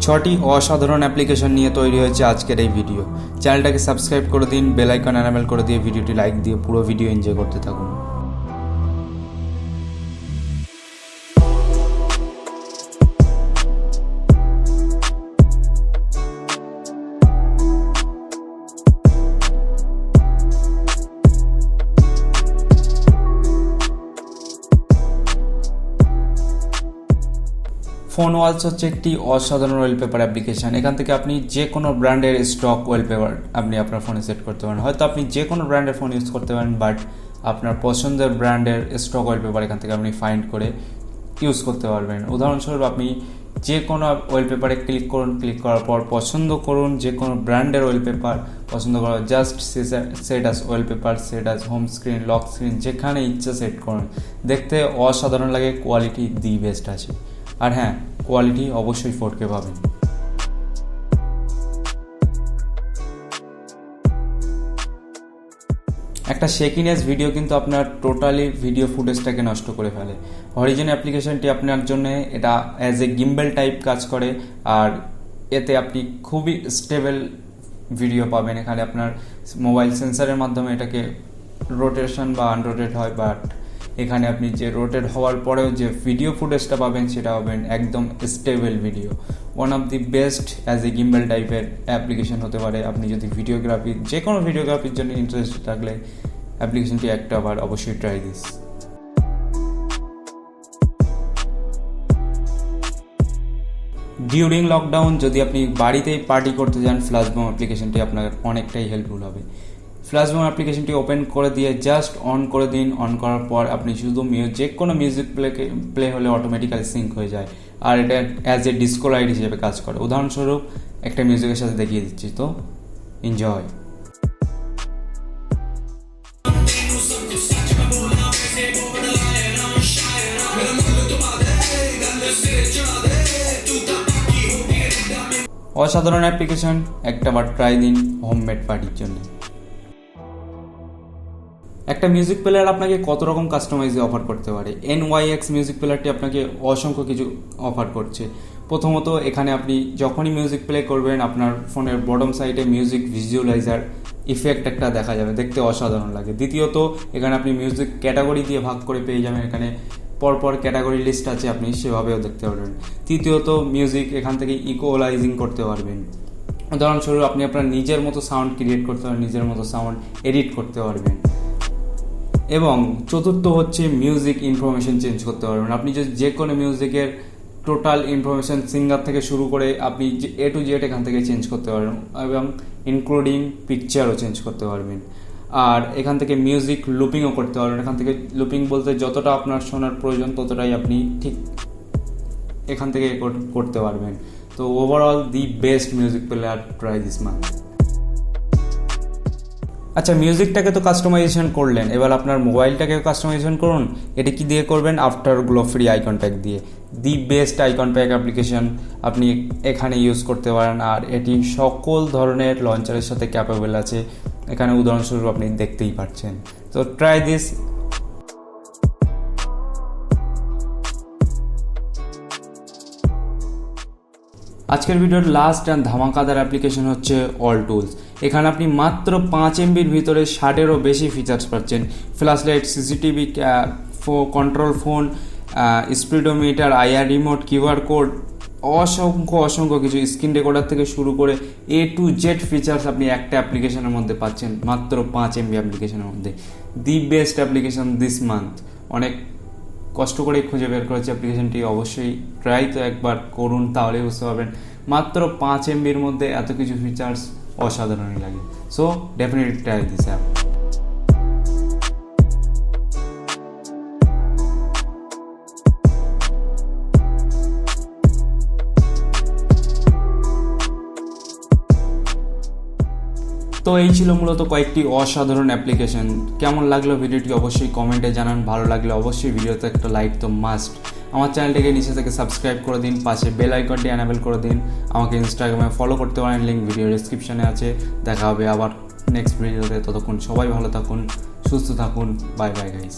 ছটি অসাধারণ অ্যাপ্লিকেশন নিয়ে তৈরি হয়েছে আজকের এই ভিডিও। চ্যানেলটাকে সাবস্ক্রাইব করে দিন, বেল আইকন এনাবেল করে দিয়ে ভিডিওটি লাইক দিয়ে পুরো ভিডিও এনজয় করতে থাকুন। ফোন ওয়ালস হচ্ছে একটি অসাধারণ ওয়ালপেপার অ্যাপ্লিকেশন। এখান থেকে আপনি যে কোনো ব্র্যান্ডের স্টক ওয়ালপেপার আপনি আপনার ফোনে সেট করতে পারেন। হয়তো আপনি যে কোনো ব্র্যান্ডের ফোন ইউজ করতে পারেন, বাট আপনার পছন্দের ব্র্যান্ডের স্টক ওয়ালপেপার এখান থেকে আপনি ফাইন্ড করে ইউজ করতে পারবেন। উদাহরণস্বরূপ আপনি যে কোনো ওয়ালপেপারে ক্লিক করুন, ক্লিক করার পর পছন্দ করুন যে কোনো ব্র্যান্ডের ওয়ালপেপার পছন্দ করা, জাস্ট সেট আস ওয়ালপেপার, সেট আস হোম স্ক্রিন, লক স্ক্রিন, যেখানে ইচ্ছা সেট করুন। দেখতে অসাধারণ লাগে, কোয়ালিটি দি বেস্ট আছে। আর হ্যাঁ, কোয়ালিটি অবশ্যই 4K পাবেন। একটা শেকিনেস ভিডিও কিন্তু আপনার টোটালি ভিডিও ফুটেজটাকে নষ্ট করে ফেলে। অরিজিন অ্যাপ্লিকেশনটি আপনার জন্য এটা অ্যাজ এ গিম্বেল টাইপ কাজ করে, আর এতে আপনি খুবই স্টেবল ভিডিও পাবেন। এখানে আপনার মোবাইল সেন্সারের মাধ্যমে এটাকে রোটেশন বা আনরোটেট হয়, বাট এখানে আপনি যে রোটেট হওয়ার পরেও যে ভিডিও ফুটেজটা পাবেন সেটা পাবেন একদম stable video. One of the best as a gimbal টাইপের অ্যাপ্লিকেশন হতে পারে। আপনি যদি ভিডিওগ্রাফি, যে কোনো ভিডিওগ্রাফির জন্য ইন্টারেস্টেড থাকলে অ্যাপ্লিকেশনটি একটা আবার অবশ্যই ট্রাই দিস। ডিউরিং লকডাউন যদি আপনি বাড়িতেই পার্টি করতে যান, ফ্ল্যাশবম অ্যাপ্লিকেশনটি আপনার অনেকটাই হেল্পফুল হবে। ফ্ল্যাশবম অ্যাপ্লিকেশনটি ওপেন করে দিয়ে জাস্ট অন করে দিন। অন করার পর আপনি শুধু যে কোনো মিউজিক প্লে হলে অটোমেটিক্যালি সিঙ্ক হয়ে যায়, আর এটা অ্যাজ এ ডিসকো লাইট হিসেবে কাজ করে। উদাহরণস্বরূপ একটা মিউজিকের সাথে দেখিয়ে দিচ্ছি, তো এনজয়। অসাধারণ অ্যাপ্লিকেশন, একটা বার ট্রাই দিন হোমমেড পার্টির জন্য। একটা মিউজিক প্লেয়ার আপনাকে কত রকম কাস্টমাইজে অফার করতে পারে। NYX মিউজিক প্লেয়ারটি আপনাকে অসংখ্য কিছু অফার করছে। প্রথমত, এখানে আপনি যখনই মিউজিক প্লে করবেন আপনার ফোনের বটম সাইডে মিউজিক ভিজুয়ালাইজার ইফেক্ট একটা দেখা যাবে, দেখতে অসাধারণ লাগে। দ্বিতীয়ত, এখানে আপনি মিউজিক ক্যাটাগরি দিয়ে ভাগ করে পেয়ে যাবেন, এখানে পরপর ক্যাটাগরি লিস্ট আছে, আপনি সেভাবেও দেখতে পারবেন। তৃতীয়ত, মিউজিক এখান থেকে ইকুয়ালাইজিং করতে পারবেন। উদাহরণস্বরূপ আপনি আপনার নিজের মতো সাউন্ড ক্রিয়েট করতে পারবেন, নিজের মতো সাউন্ড এডিট করতে পারবেন। এবং চতুর্থ হচ্ছে মিউজিক ইনফরমেশন চেঞ্জ করতে পারবেন। আপনি যদি যে কোনো মিউজিকের টোটাল ইনফরমেশন, সিঙ্গার থেকে শুরু করে আপনি A to Z এখান থেকে চেঞ্জ করতে পারবেন, এবং ইনক্লুডিং পিকচারও চেঞ্জ করতে পারবেন। আর এখান থেকে মিউজিক লুপিংও করতে পারবেন। এখান থেকে লুপিং বলতে যতটা আপনার শোনার প্রয়োজন ততটাই আপনি ঠিক এখান থেকে করতে পারবেন। তো overall the best music player, try this month. আচ্ছা, মিউজিকটাকে তো কাস্টমাইজেশন করলেন, এবার আপনার মোবাইলটাকে কাস্টমাইজেশন করুন। এটা কি দিয়ে করবেন? After glow free icon pack দিয়ে। The best icon pack application আপনি এখানে ইউজ করতে পারেন, আর এটি সকল ধরনের লঞ্চারের সাথে ক্যাপেবল আছে। এখানে উদাহরণস্বরূপ আপনি দেখতেই পাচ্ছেন। তো ট্রাই দিস। আজকের ভিডিওর লাস্ট অ্যান্ড ধামাকাদার অ্যাপ্লিকেশন হচ্ছে অল টুলস। এখানে আপনি মাত্র 5 MBর ভিতরে 60-এরও বেশি ফিচার্স পাচ্ছেন। Flash light, CCTV, control phone, speedometer, IR remote, QR code, অসংখ্য কিছু, স্ক্রিন রেকর্ডার থেকে শুরু করে A to Z ফিচার্স আপনি একটা অ্যাপ্লিকেশনের মধ্যে পাচ্ছেন, মাত্র 5 MB অ্যাপ্লিকেশনের মধ্যে। The best application this month. অনেক কষ্ট করে খুঁজে বের করেছি অ্যাপ্লিকেশনটি, অবশ্যই ট্রাই তো একবার করুন, তাহলেই বুঝতে পারবেন মাত্র 5 MBর মধ্যে এত কিছু ফিচার্স অসাধারণই লাগে। So definitely try this app. তো এই ছিল মূলত কয়েকটি অসাধারণ অ্যাপ্লিকেশন। কেমন লাগলো ভিডিওটি অবশ্যই কমেন্টে জানান। ভালো লাগলে অবশ্যই ভিডিওতে একটা লাইক তো মাস্ট। আমার চ্যানেলটিকে নিচে থেকে সাবস্ক্রাইব করে দিন, পাশে বেল আইকনটি এনাবেল করে দিন। আমাকে ইনস্টাগ্রামে ফলো করতে পারেন, লিঙ্ক ভিডিও ডেসক্রিপশনে আছে। দেখা হবে আবার নেক্সট ভিডিওতে। ততক্ষণ সবাই ভালো থাকুন, সুস্থ থাকুন। Bye bye guys.